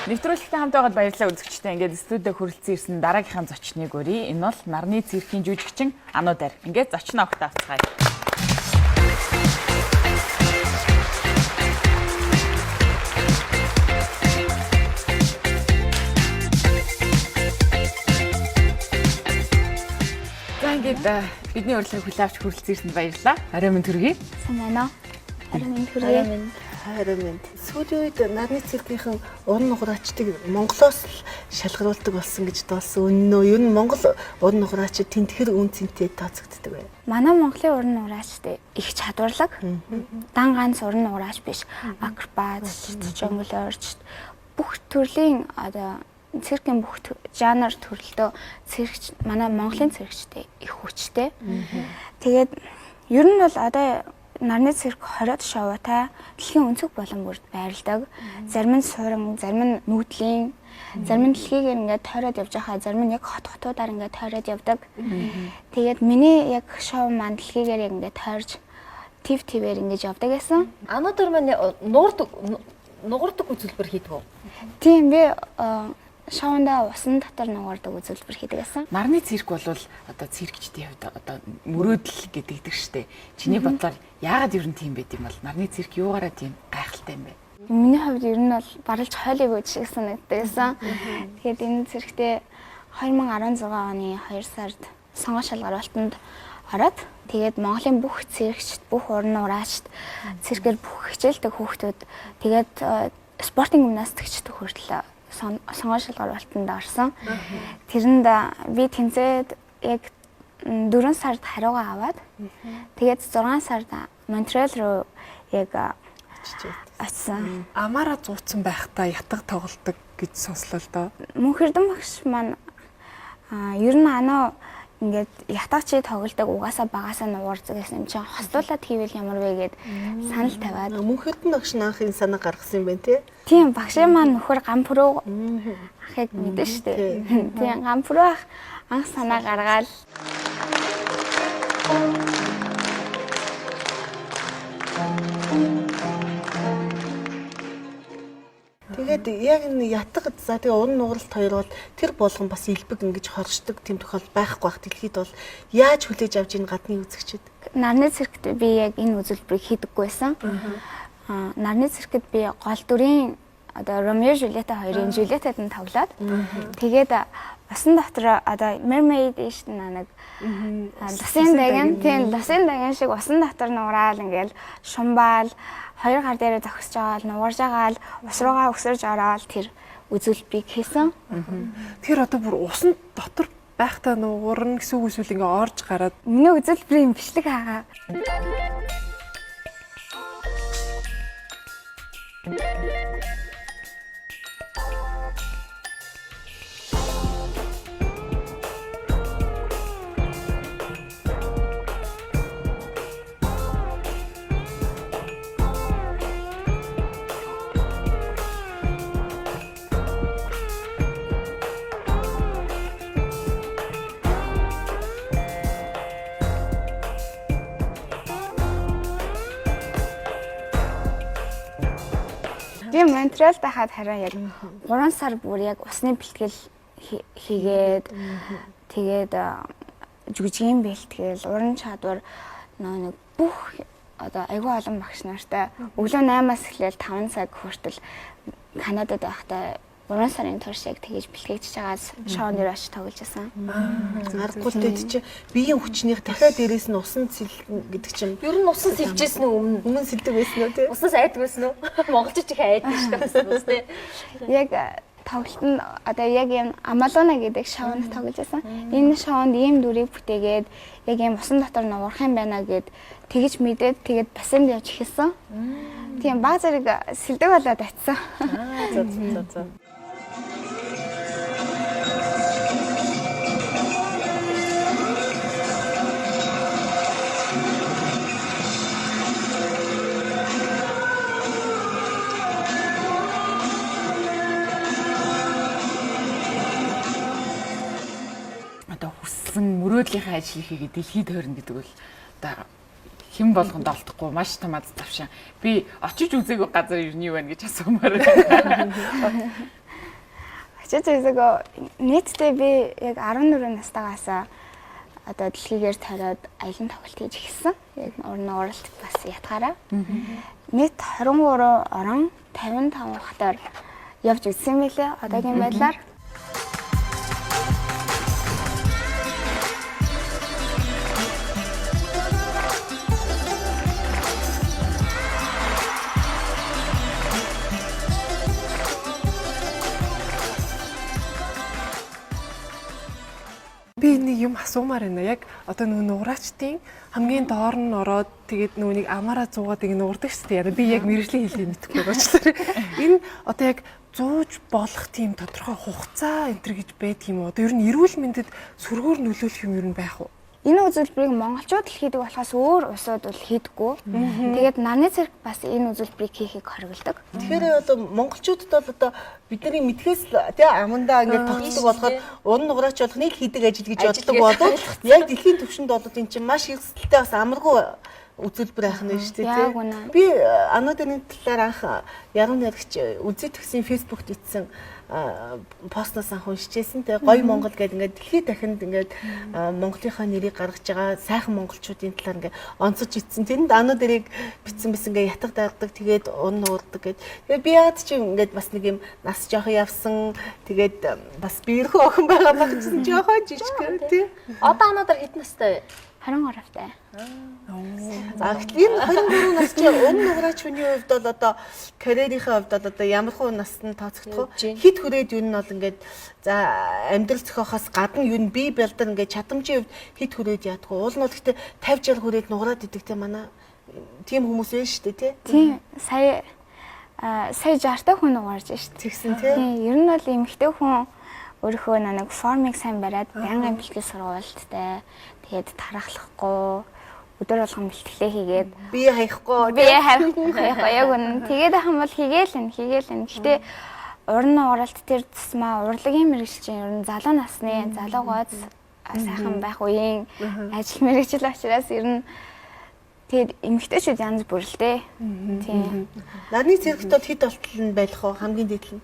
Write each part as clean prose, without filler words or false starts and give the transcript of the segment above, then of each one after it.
Нэвтрүүлэгтэй хамт байгаад баярлалаа үзэгчтэй. Ингээд студид хүрэлцэн ирсэн дараагийнхаа зочныг өрье. Энэ бол нарны циркийн жүжигчин Ануудар. Ингээд зочноо огт авцгаая. За ингээд бидний урилгыг хүлээвч хүрэлцэн ирсэнд баярлалаа. Орой минь төргий. Сайн байна уу? Орой минь төргий. Харин сүүлийн үед нарны циркийн уран нуграачдыг Монголоос л шалгаруулдаг болсон гэж доосон үнэн үү? Ер нь Монгол уран нуграачид тэнтгэр үн цэнтэй тооцогддог бай. Манай Монголын уран нуграачд их чадварлаг. Дан ганц уран нуграач биш. Акробат, жонглерч бүх төрлийн циркийн бүх жанр төрөлтөө циркч манай Монголын циркчтэй их хүчтэй. Тэгээд ер нь бол одоо нарны цирк 20-од шоутай дэлхийн өнцөг болон бүрд байрладаг. Зарим нь суурин, зарим нь нүүдлийн, зарим нь дэлхийгээр ингээд тойроод явж байгаа, зарим нь яг хотуудаар ингээд тойроод явдаг. Тэгээд миний яг шоу маань дэлхийгээр яг ингээд тойрж твээр ингэж явдаг гэсэн. Ануудар маань нугардаг үзүүлбэр хийдэг үү? Тийм би шоунда усан дотор нугардаг үзүүлбэр хийдэг гэсэн. Нарны цирк бол одоо циркчдийн хувьд одоо мөрөөдөл гэдэг штеп. Чиний бодлоор яагаад ер нь тийм байд юм бол нарны цирк юугаараа тийм гайхалтай юм бэ? Миний хувьд ер нь бол баралж хойлыг үз шиг санагддаг гэсэн. Тэгээд энэ цирктэй 2016 оны 2 сард сонгон шалгаруулалтанд ороод тэгээд Монголын бүх циркчд, бүх уран нуграачд, циркээр бүх хичээлдэг хүүхдүүд тэгээд спортын гимнастикчд хүртэл сонгон шалгаруулалтанд орсон. Тэрэнд би тэнцээд яг 4 сард хариугаа аваад тэгээд 6 сард Монтреал руу яг очсон. Амаараа зууцсан байхдаа ятга тоглолдог гэж сонслоо л доо. Мөнх Эрдэнэ багш маань ер нь ингээд ятгачи тоглолдог угаасаа багасаа нуурдаг гэсэн юм чинь хослуулаад хийвэл ямар вэ гэд санал тавиад Мөнх Эрдэнэ багш анх энэ санаа гаргасан юм байна тий? Тийм багшийн маань нөхөр гампруу ахыг мэдэн штэ. Тийм гампруу ах анх санаа гаргаад Тэгээд яг энэ ятга за тэгээ уран нугаралт хоёр бол тэр болгон бас илбэг ингэж хоршдог тийм тохиол байхгүй бах дэлхийд бол яаж хүлээж авч ийн гадны үзэгчид? Нарны циркт би яг энэ үзүүлбэрийг хийдэггүй байсан. Нарны циркт би гол дүрийн одоо Ромео Жюльетта хоёрын Жюльеттад нь тоглоод тэгээд усан дотор одоо Mermaid шүү дээ нэг Лусын даган шиг усан дотор нураал ингээл шумбаал хоёр гар дээрээ зогсож байгаа л нугарж байгаа л ус руугаа өсөрж ороод тэр үзүүлбэрийг хийсэн. Тэр одоо бүр усан дотор байхдаа нугарна гэсэн үг эсвэл ингээ орж гараад миний үзүүлбэрийн бичлэг хаагаа. Тийм Монтреалд хаад хараа яг 3 сар бүр яг усны бэлтгэл хийгээд тэгээд жүжигийн бэлтгэл, уран чадвар нэг бүх одоо айгүй олон багш нартай өглөө 8-аас эхлээл 5 цаг хүртэл Канадад байхдаа 3 сарын турш яг тэгэж бэлтгэж байгаа шоунд ирж тоглож байсан. Аргагүй л дээ чи биеийн хүчнийх дахиад дээрээс нь усан сэлнэ гэдэг чинь Ер нь усан сэлжсэн үү өмнө сэлдэг байсан уу тий? Усан сайдаг байсан уу? Монголчууд их айдаг шүү дээ. Яг тоглолтод одоо яг юм Амалуна гэдэг шоунд тоглож байсан. Энэ шоунд ийм дүрийг бүтээгээд яг юм усан дотор нуурах юм байна гэд тэгэж мэдээд тэгээд бассейнд явж эхэлсэн. Тийм баг зэрэг сэлдэг болоод очсон. За. мөрөөдлийнхаа ажлыг хийгээд дэлхийд тойрно гэдэг бол одоо хэн болгонд олдохгүй маш том аз завшаа. Би очиж үзээгүй газар юу байна гэж асуумаар. нийтдээ би яг 14 настайгаас одоо дэлхийгээр тариад аялын тоглолт хийж эхэлсэн. Яг уран уралт бас ятгаараа. Нийт 23 орон 55 хотоор явж үзсэн мэлээ. Одоогийн байдлаар. Би нэг юм асуумаар байна. Яг одоо нөгөө нуграачдын хамгийн доор нь ороод тэгээд нөгөө нэг амаараа зуугаад ингэ нуурдаг шүү дээ. Би яг мэрэгжлийн хэлийг мэдэхгүй болчихлоо. Энэ одоо яг зууж болох тийм тодорхой хугацаа энэ төр гэж байдаг юм уу? Одоо ер нь эрүүл мэндэд сүргээр нөлөөлөх юм ер нь байх уу? Энэ үзүүлбэрийг монголчууд л хийдэг болохоос өөр улсууд бол хийдэггүй. Тэгээд нарны цирк бас энэ үзүүлбэрийг хийхийг хориглодог. Тэгэхээр одоо монголчуудад бол одоо бидний мэдхээс тий амандаа ингээд тогтдог болохоор уран нуграач болох нэг хийдэг ажил гэж боддог болоод яг дэлхийн түвшинд бол энэ чинь маш их эсэлттэй бас амаргүй үзүүлбэр байх нь шүү дээ тий. Би ануудын талаар анх яруу найрагч үзий төгсийн фэйсбүүкт итсэн постноос анх уншижсэн. Тэгээ гоё Монгол гэдэг ингээд дэлхийд дахинд ингээд Монголынхаа нэрийг гаргаж байгаа сайхан монголчуудын талаар ингээд онцож итсэн. Тэнд ануу дэрийг битсэн бис ингээд ятг дагдаг тэгээд ун нуурдаг гэд. Тэгээ би яад чи ингээд бас нэг юм нас жоох явсан. Тэгээд бас биерхүү охин байгаа багчсан жоохоо жижиг тий. Одоо ануудаар хэд настай вэ? 23 тавтай. За гэтэл энэ 23 нас чи ун нуграач хүний хувьд бол одоо карьерийнхаа хувьд бол одоо ямар хуу наснд тооцогдох вэ? Хит хүрээд юу нь бол ингээд за амьдрал зохиохоос гадна юу нь бие бэлдэр ингээд чадамжийн хувьд хит хүрээд яадаг вэ? Уул нь бол гэхдээ 50 60 хүрээд нуграад идэг те манай тийм хүмүүс байна шүү дээ тий. Тийм сая 60-тай хүн нугарч шүү дээ. Тэгсэн тий. Ер нь бол эмэгтэй хүн өөрийнхөө нэг формыг сайн бариад байнгын бэлтгэл сургуультай тэгээд тарахлахгүй өдөр болгон бэлтгэлээ хийгээд бие хаяхгүй яг үнэн тэгээд ахын бол хийгээл. Гэхдээ уран уралт тэр тусмаа урлагийн мэргэжлийн ер нь залуу насны залуу гоц сайхан байх үеийн ажил мэргэжил учраас ер нь тэгээд эмэгтэйчүүд янз бүр л дээ. Тийм. Нарны циркт бол хэд болтол нь байх вэ? Хамгийн дээд нь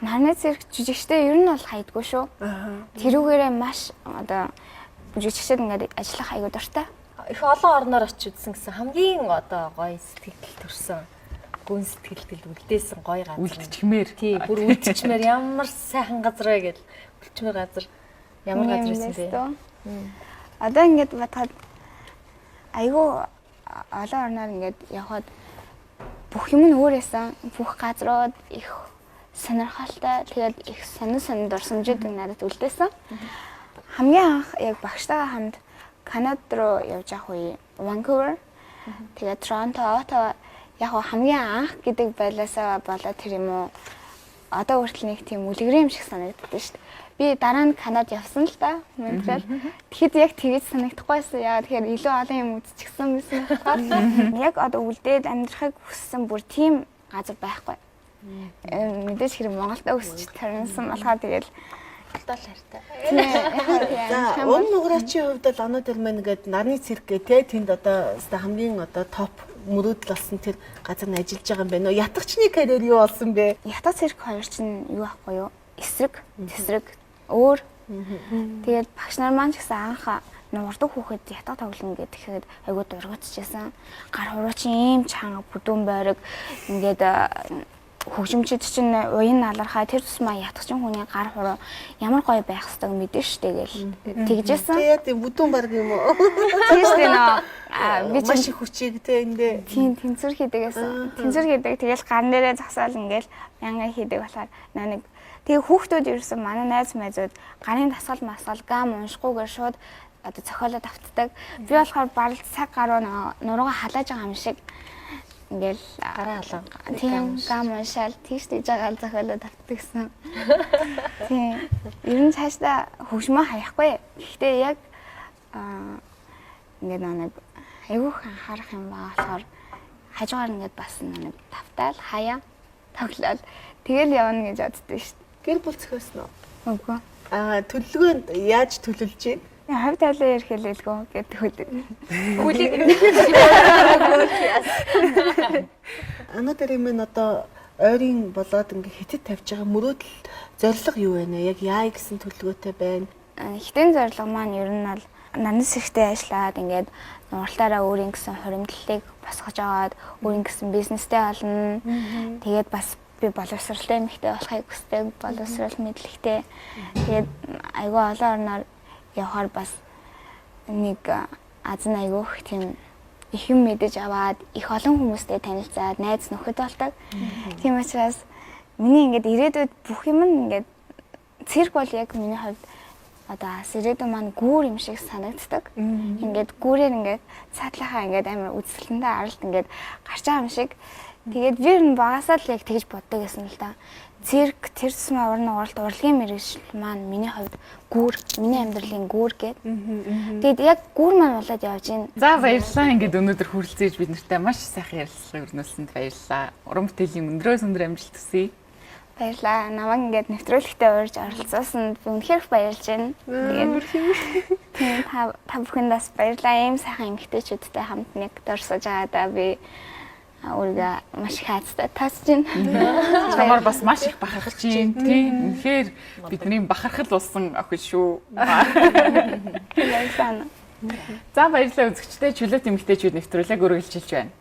нарны цирк жүжигчтэй ер нь бол хайдгүй шүү. Тэрүүгээрээ маш одоо жүжигчид ингээд ажиллах аягүй дуртай. Их олон орноор очиж үзсэн гэсэн хамгийн одоо гоё сэтгэл төрсөн. Гүн сэтгэлдэл үлдээсэн гоё газар. Үлдчихмээр. Тий, бүр үлдчихмээр ямар сайхан газар вэ гэдэл үлдчихмээр газар ямар газар байсан бэ? Одоо ингээд бодоход аягүй олон орноор ингээд явхад бүх юм нь өөрөөсөн бүх газрууд их сонирхолтой тэгээд их сонир дурсамжууд надад үлдээсэн. Хамгийн анх яг багштайгаа хамт Канад руу явж явах үе Ванкувер тэгээд Торонто Оттава яг хамгийн анх гэдэг байлаасаа болоод тэр юм уу одоо хүртэл нэг тийм үлгэр юм шиг санагддаг шүү дээ. Би дараа нь Канад явсан л да. Монтрол. Тэгэхэд яг тэгэж санагдахгүйсэн. Яа тэгэхээр илүү олон юм үзчихсэн байсан байна. Яг одоо үлдээд амьдрахыг хүссэн бүр тийм газар байхгүй. Мэдээж хэрэг Монголд өсч таринсан болохоор тэгэл Тал хайртай. За ун нуграачийн хувьд бол анууд маань ингээд нарны цирк гэх тэнд одоо хамгийн одоо топ мөрөөдөл болсон тэр газар нь ажиллаж байгаа юм байна уу? Ятгачны карьер юу болсон бэ? Ятга цирк хоёр чинь юу ахгүй юу? Эсрэг, тесрэг өөр. Тэгээд багш нар маань ч гэсэн анх нуурдаг хүүхэд ятга тоглоно гэхэд айгуу дургуутчихсан. Гар хуруучин ийм чанга бүдүүн байраг ингээд хөгжимчид чинь уян налархаа тэр тусмаа ятгачин хүний гар хуруу ямар гоё байх ёстойг мэдэн штэ гэл тэгжсэн. Тэгээд бүдүүн баг юм уу? Тийм штэ нөө. Би маш их хүчийг те эндээ. Тийм тэнцвэр хийдэгээс. Тэнцвэр хийдэг тэгэл гар нэрээ засаал ингээл мянган хийдэг болохоор нэг тэгээ хүүхдүүд ерөөсөн манай найз мэзүүд гарын дасгал масгал гам уншихгүйгээр шууд одоо цохиолоод автдаг. Би болохоор барал цаг гаруй нуруугаа халааж байгаа юм шиг ингээл гараа халаа. Тийм гам уншаал тийш тийж байгаа зохиолоод автдагсан. Тийм. Ер нь цаашдаа хөгжмөө хаяхгүй. Гэхдээ яг ингээд нэг айгүйх анхаарах юм байгаа болохоор хажуугаар ингээд бас нэг тавтаал хаяа тоглоод тэгэл явна гэж боддоо шүү дээ. Гэр бүл зохиосон уу? Үгүй. Төлөвлөгөөнд яаж төлөвлөж байна? Хав талын ярихэлэлгүй гэдэг хөдөг. Анаа дээр минь одоо ойрын болоод ингээ хитэд тавьж байгаа мөрөөдөл зорилго юу вэ нэ? Яг яа гэсэн төлөвлөгөөтэй байна? Хитэн зорилго маань ер нь бол нарны сэрхтээ ажиллаад ингээд уралтаараа өөрийн гэсэн хуримтлалыг босгож аваад өөрийн гэсэн бизнестэй болно. Тэгээд бас би боловсралтай эмэгтэй болохыг хүсдэг, боловсрал мэдлэгтэй. Тэгээд айгүй олон орноор явахаар бас нэг азан айгүйх тийм их юм мэдэж аваад их олон хүмүүстэй танилцаад найз нөхөд болдог. Тийм учраас миний ингээд ирээдүйд бүх юм ингээд цирк бол яг миний хувьд одоо ирээдүйн маань гүүр юм шиг санагддаг. Ингээд гүүрээр ингээд цаатлахаа ингээд амар үзэсгэлэнтэй аралд ингээд гарч байгаа юм шиг. Тэгээд би ер нь багасаа л яг тэгж боддог гэсэн л да. Цирк, тэр тусмаа урлагийн мэргэжил маань миний хувьд гүүр, миний амьдралын гүүр гээд. Тэгээд яг гүүр маань болоод явж байна. За баярлалаа. Ингээд өнөөдөр хүрэлцээж бид нартай маш сайхан ярилцлага өрнүүлсэнд баярлалаа. Уран бүтээлийн өндрөөс өндөр амжилт хүсье. Баярлалаа. Намайг ингээд нэвтрүүлэгтээ урьж оролцуулсанд би үнэхээр баярлж байна. Тэгээд та бүхэндээ баярлалаа. Ийм сайхан эмэгтэйчүүдтэй хамт нэг дурсаж байгаадаа би өөрийгөө маш их хайцтай тасж байна. Чамаар бас маш их бахархаж байна. Тийм. Үнэхээр бидний бахархал болсон охин шүү. Баярлалаа. За баярлалаа үзэгчдээ чөлөөт эмэгтэйчүүд нэвтрүүлэг үргэлжилж байна.